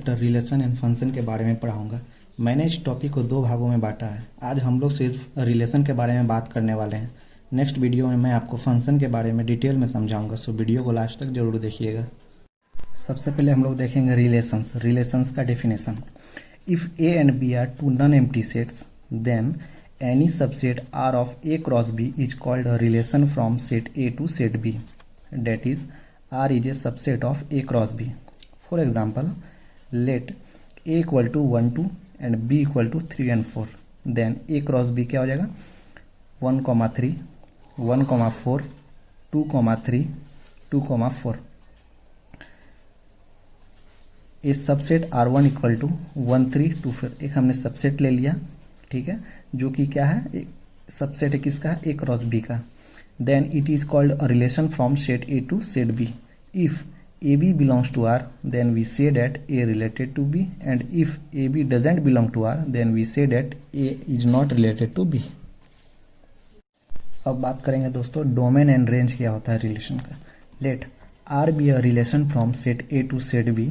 Chapter relation and function के बारे में पढ़ाऊंगा। मैंने इस टॉपिक को 2 भागों में बांटा है। आज हम लोग सिर्फ रिलेशन के बारे में बात करने वाले हैं। नेक्स्ट वीडियो में मैं आपको फंक्शन के बारे में डिटेल में समझाऊंगा, सो वीडियो को लास्ट तक जरूर देखिएगा। सबसे पहले हम लोग देखेंगे रिलेशंस का definition. If A and B are two non empty sets then any subset R of A cross B is called a relation from set A to set B, that is R is a subset of A cross B. For example, let A equal to 1, 2 and B equal to 3 and 4. Then A cross B क्या हो जाएगा 1, 3, 1, 4, 2, 3, 2, 4. A subset R1 equal to 1, 3, 2, 4. एक हमने subset ले लिया, ठीक है, जो कि क्या है, एक सबसेट है किसका, A cross B का. Then it is called a relation from set A to set B. If AB belongs to R, then we say that A related to B, and if AB doesn't belong to R, then we say that A is not related to B. अब बात करेंगे दोस्तों domain and range क्या होता है relation का। Let R be a relation from set A to set B,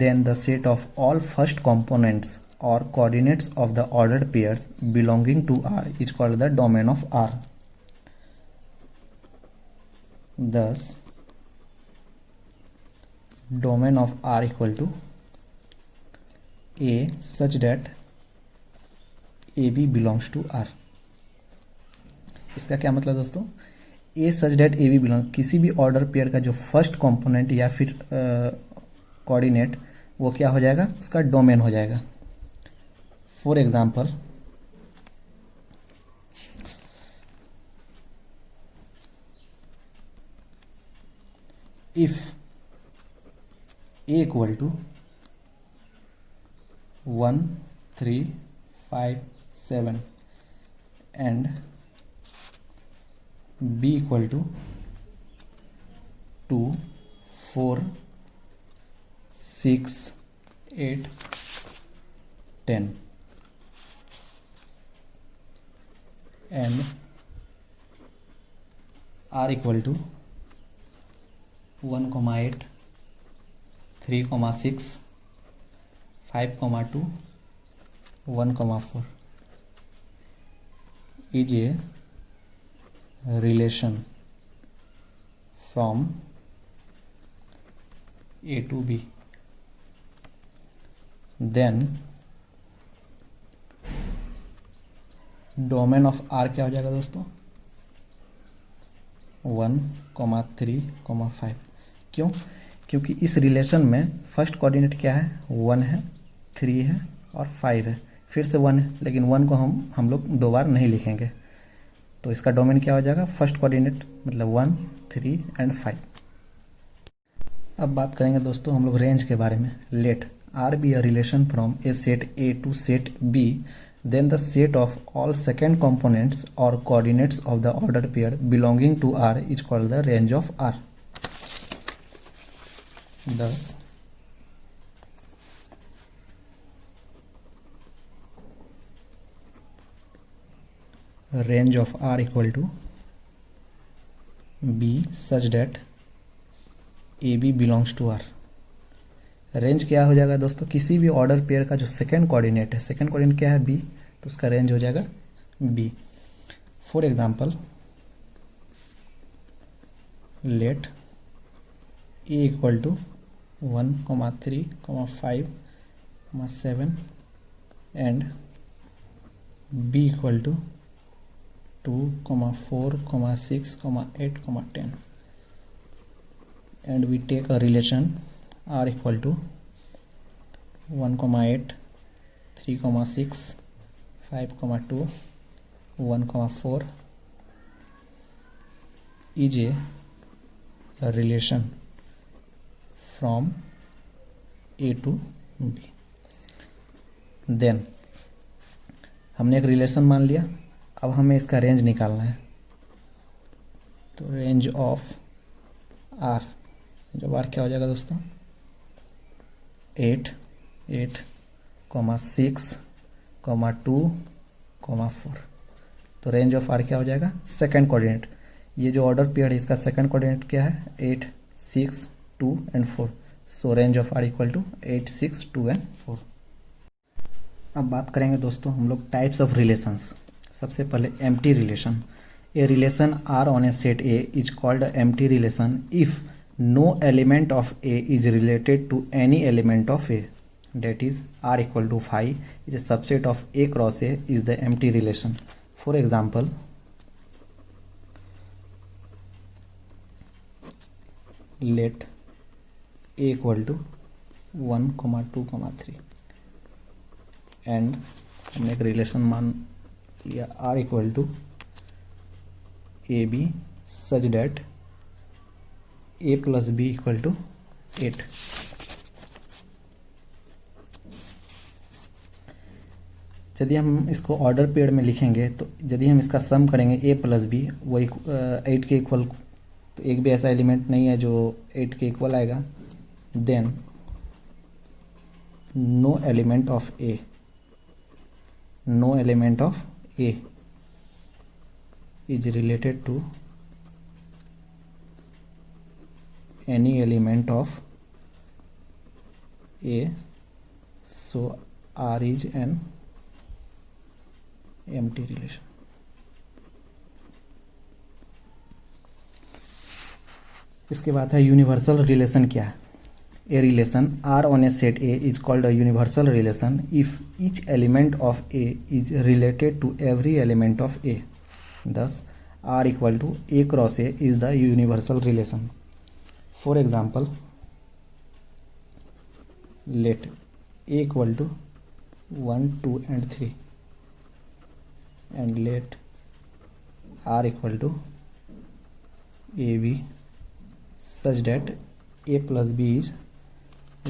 then the set of all first components or coordinates of the ordered pairs belonging to R is called the domain of R. Thus domain of R equal to A such that AB belongs to R. इसका क्या मतलब दोस्तों, A such that AB belongs, किसी भी order pair का जो first component या फिर कोऑर्डिनेट वो क्या हो जाएगा, उसका डोमेन हो जाएगा। For example if A equal to 1, 3, 5, 7 and B equal to 2, 4, 6, 8, 10 and R equal to 1, 8, 3, 6, 5, 2, 1, 4 is a relation from A to B. Then domain of R क्या हो जाएगा दोस्तों 1, 3, 5। क्यों? क्योंकि इस रिलेशन में फर्स्ट कोऑर्डिनेट क्या है, 1 है, 3 है और 5 है, फिर से 1 है, लेकिन 1 को हम लोग 2 बार नहीं लिखेंगे, तो इसका डोमेन क्या हो जाएगा, फर्स्ट कोऑर्डिनेट मतलब 1, 3 एंड 5। अब बात करेंगे दोस्तों हम लोग रेंज के बारे में। Let R be a relation from a set A to set B, then the set of all second components or coordinates of the ordered pair belonging to R is called the range of R. Thus range of R equal to B such that AB belongs to R. Range क्या हो जाएगा दोस्तों, किसी भी order pair का जो second coordinate है, second coordinate क्या है B, तो उसका रेंज हो जाएगा B. For example let A equal to 1, 3, 5, 7 and B equal to 2, 4, 6, 8, 10 and we take a relation R equal to 1, 8, 3, 6, 5, 2, 1, 4 is a relation from A to B. Then हमने एक relation मान लिया, अब हमें इसका रेंज निकालना है, तो रेंज ऑफ R, जो R क्या हो जाएगा दोस्तों 8, 6, 2, 4। तो रेंज ऑफ R क्या हो जाएगा, सेकंड कोऑर्डिनेट, ये जो ऑर्डर पेयर है इसका सेकंड कोऑर्डिनेट क्या है 8, 6, 2 and 4, so range of R equal to 8, 6, 2 and 4। अब बात करेंगे दोस्तों हम लोग टाइप्स ऑफ रिलेशंस। सबसे पहले empty relation. A relation R on a set A is called empty relation if no element of A is related to any element of A, that is r equal to phi is a subset of a cross a is the empty relation. For example, let a equal to 1, 2, 3 and हमने एक relation मान लिया r equal to a b such that a plus b equal to 8. यदि हम इसको order pair में लिखेंगे तो यदि हम इसका सम करेंगे a प्लस बी वो 8 के इक्वल, तो एक भी ऐसा एलिमेंट नहीं है जो 8 के इक्वल आएगा। Then no element of A is related to any element of A, so R is an empty relation. इसके बाद है यूनिवर्सल रिलेशन क्या है। A relation R on a set A is called a universal relation if each element of A is related to every element of A. thus R equal to A cross A is the universal relation. For example, let A equal to 1, 2 and 3 and let R equal to AB such that A plus B is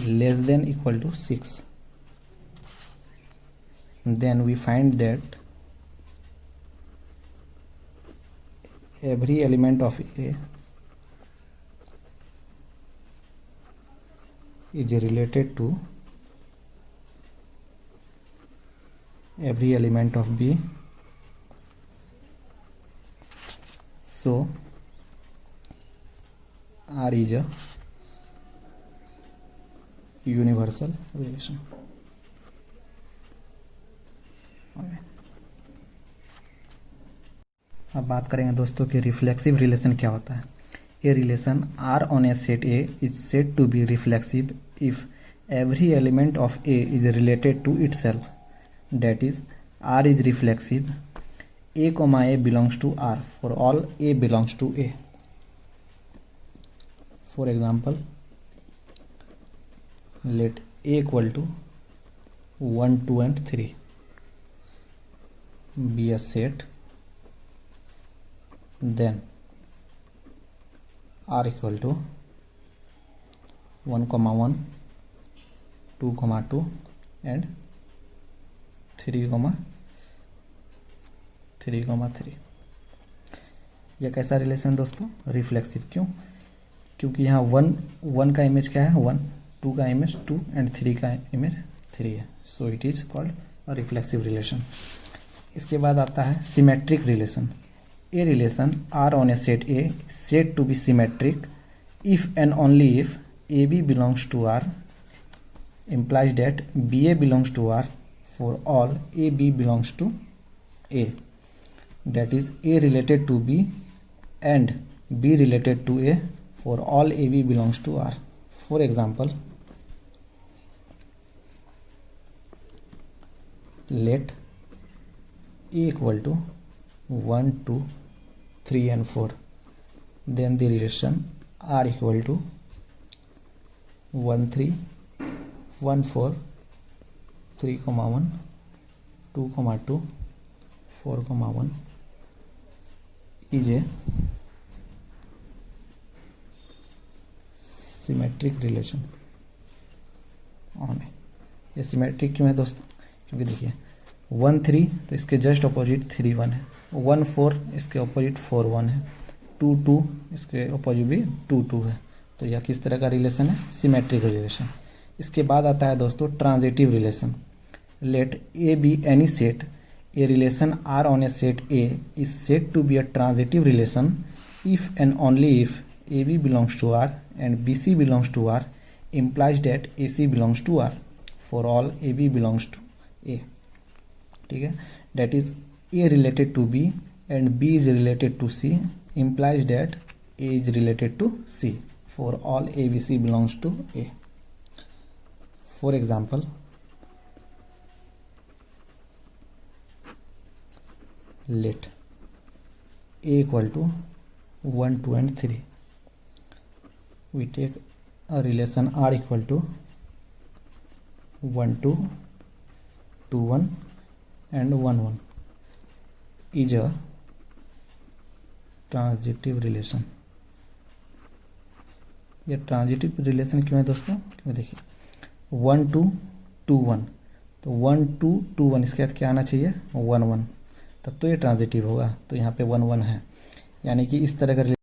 less than equal to 6. Then we find that every element of A is related to every element of B, so R is a universal relation. अब बात करेंगे दोस्तों कि reflexive relation क्या होता है। A relation R on a set A is said to be reflexive if every element of A is related to itself, that is R is reflexive a comma a belongs to R for all a belongs to A. For example, let A equal to 1, 2 and 3 be a set, then R equal to 1, 1, 2, 2 and 3, 3, यह कैसा relation दोस्तों? Reflexive. क्यों? क्योंकि यहाँ 1 का image क्या है 1, 2 का इमेज 2 एंड 3 का इमेज 3 है, so it is called a reflexive relation. इसके बाद आता है symmetric relation. A relation R on a set A is said to be symmetric if and only if AB belongs to R, implies that BA belongs to R for all AB belongs to A, that is A related to B and B related to A for all AB belongs to R. For example, let A equal to 1, 2, 3 and 4, then the relation R equal to 1, 3, 1, 4, 3, 1, 2, 2, 4, 1 is a symmetric relation on A। ये symmetric क्यों है दोस्तों? क्योंकि देखिए 1, 3 तो इसके just opposite 3, 1 है, 1, 4 इसके अपोजिट 4, 1 है, 2, 2 इसके अपोजिट भी 2, 2 है। तो यह किस तरह का रिलेशन है? Symmetric relation. इसके बाद आता है दोस्तों transitive relation. Let A be any set, a relation R on a set A is said to be a transitive relation if and only if A B belongs to R and B C belongs to R implies that AC belongs to R for all AB belongs to A. ठीक है, that is A related to B and B is related to C implies that A is related to C for all ABC belongs to A. For example, let A equal to 1, 2 and 3. We take a relation R equal to 1, 2, 2, 1 and 1, 1 is a transitive relation. ये transitive relation क्यों है दोस्तों? क्यों, देखिए 1, 2, 2, 1, तो 1, 2, 2, 1 इसके बाद क्या आना चाहिए? 1, 1, तब तो ये ट्रांजिटिव होगा. तो यहाँ पे 1, 1 है, यानी कि इस तरह का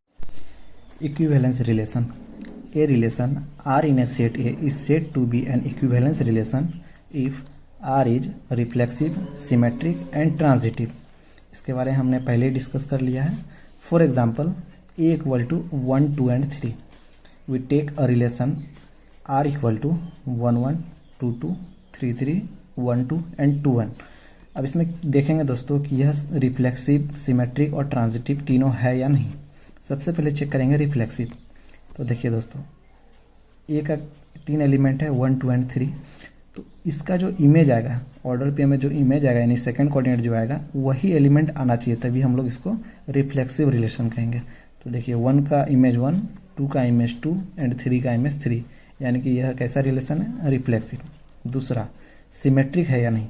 equivalence relation. A relation R in a set A is set to be an equivalence relation if R is reflexive, symmetric and transitive. इसके बारे में हमने पहले ही डिस्कस कर लिया है. For example, A equal to 1, 2 and 3. We take a relation R equal to 1, 1, 2, 2, 3, 3, 1, 2 and 2, 1. अब इसमें देखेंगे दोस्तों कि यह रिफ्लेक्सिव, सिमेट्रिक और ट्रांजिटिव तीनों है या नहीं. सबसे पहले चेक करेंगे रिफ्लेक्सिव. तो देखिए दोस्तों, ए का 3 एलिमेंट है 1, 2 एंड 3. तो इसका जो इमेज आएगा ऑर्डर पे में, जो इमेज आएगा यानी सेकंड कोऑर्डिनेट जो आएगा वही एलिमेंट आना चाहिए, तभी हम लोग इसको रिफ्लेक्सिव रिलेशन कहेंगे. तो देखिए 1 का इमेज 1, 2 का इमेज 2 एंड 3 का इमेज 3, यानी कि यह कैसा रिलेशन है? रिफ्लेक्सिव. दूसरा, सिमेट्रिक है या नहीं.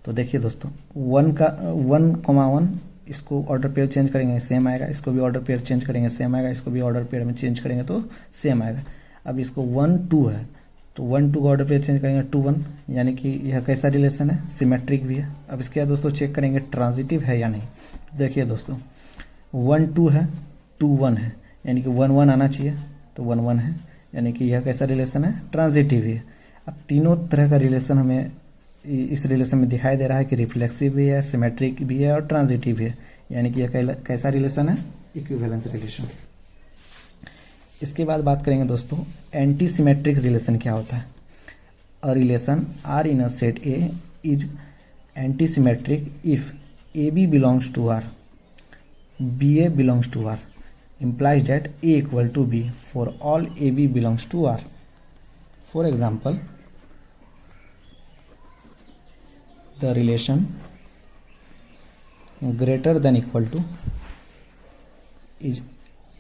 तो देखिए दोस्तों 1,1 इसको ऑर्डर पेयर चेंज करेंगे सेम आएगा, इसको भी ऑर्डर पेयर चेंज करेंगे सेम आएगा, इसको भी ऑर्डर पेयर में चेंज करेंगे तो सेम आएगा. अब इसको 1, 2 है तो 1, 2 का ऑर्डर पेयर चेंज करेंगे 2, 1, यानी कि यह कैसा रिलेशन है? सिमेट्रिक भी है. अब इसके बाद दोस्तों चेक करेंगे ट्रांजिटिव है या नहीं. देखिए दोस्तों 1, 2 है, 2, 1 है, यानी कि 1, 1 आना चाहिए, तो 1, 1 है, यानी कि यह कैसा रिलेशन है? ट्रांजिटिव ही है. अब तीनों तरह का रिलेशन हमें इस रिलेशन में दिखाई दे रहा है कि रिफ्लेक्सिव भी है, सिमेट्रिक भी है और ट्रांजिटिव भी है, यानी कि यह कैसा रिलेशन है? Equivalence relation. इसके बाद बात करेंगे दोस्तों एंटी सिमेट्रिक रिलेशन क्या होता है. A relation R in a set A is anti symmetric if A B belongs to R, B A belongs to R implies that A equal to B for all AB belongs to R. For example, the relation greater than equal to is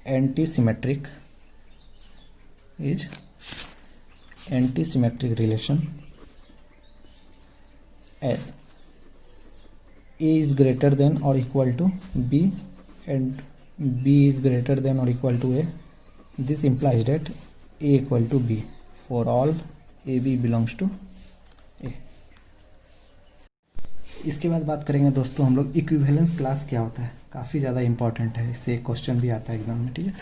anti-symmetric relation as A is greater than or equal to B and B is greater than or equal to A. This implies that A equal to B for all AB belongs to A. इसके बाद बात करेंगे दोस्तों हम लोग equivalence class क्या होता है. काफ़ी ज़्यादा इंपॉर्टेंट है, इससे एक क्वेश्चन भी आता है एग्जाम में. ठीक है,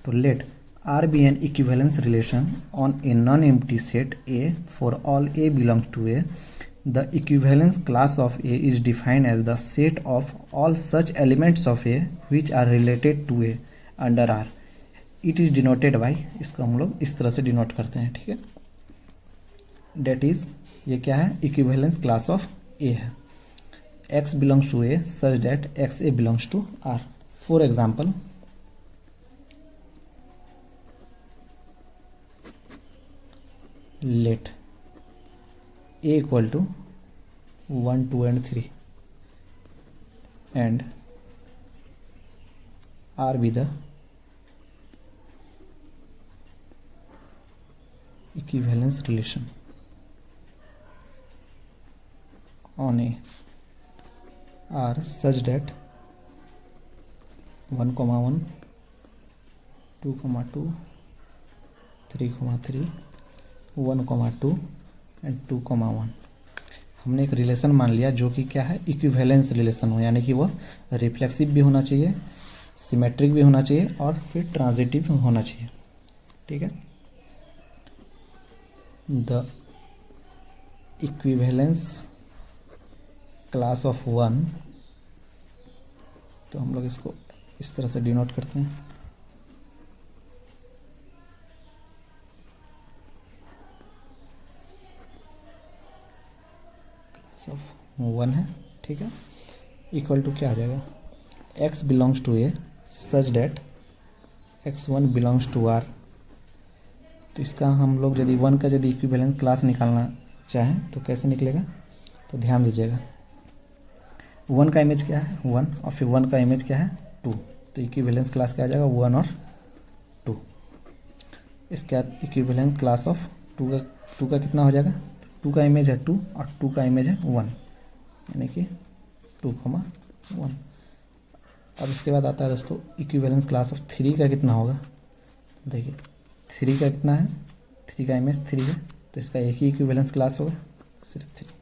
तो late R be an equivalence relation on a non-empty set A for all A belongs to A. The equivalence class of A is defined as the set of all such elements of A which are related to A under R. It is denoted by, इसको हम लोग इस तरह से denote करते हैं. ठीक है, डेट इज, ये क्या है? इक्विवेलेंस क्लास ऑफ A है. X belongs to A such that XA belongs to R. For example, let A equal to 1, 2 and 3 and R be the equivalence relation on A R such that 1, 1, 2, 2, 3, 3, 1, 2 and 2, 1. हमने एक relation मान लिया जो कि क्या है? Equivalence relation हो, यानी कि वह रिफ्लेक्सिव भी होना चाहिए, सिमेट्रिक भी होना चाहिए और फिर ट्रांजिटिव होना चाहिए. ठीक है, द इक्विवेलेंस क्लास ऑफ 1, तो हम लोग इसको इस तरह से डिनोट करते हैं. ऑफ 1 है, ठीक है, इक्वल टू क्या आ जाएगा, x belongs to A such that x1 belongs to r। तो इसका हम लोग यदि 1 का यदि इक्विवेलेंट क्लास निकालना चाहें तो कैसे निकलेगा, तो ध्यान दीजिएगा 1 का इमेज क्या है 1 और फिर 1 का इमेज क्या है 2, तो इक्विवेलेंस क्लास क्या आ जाएगा 1 और 2। इसका इक्विवेलेंस क्लास ऑफ 2 का कितना हो जाएगा, 2 का इमेज है 2 और 2 का इमेज है 1, यानी कि 2,1। अब इसके बाद आता है दोस्तों इक्विवेलेंस क्लास ऑफ 3 का कितना होगा, देखिए 3 का कितना है, 3 का इमेज 3 है, तो इसका एक ही इक्विवेलेंस क्लास होगा सिर्फ 3।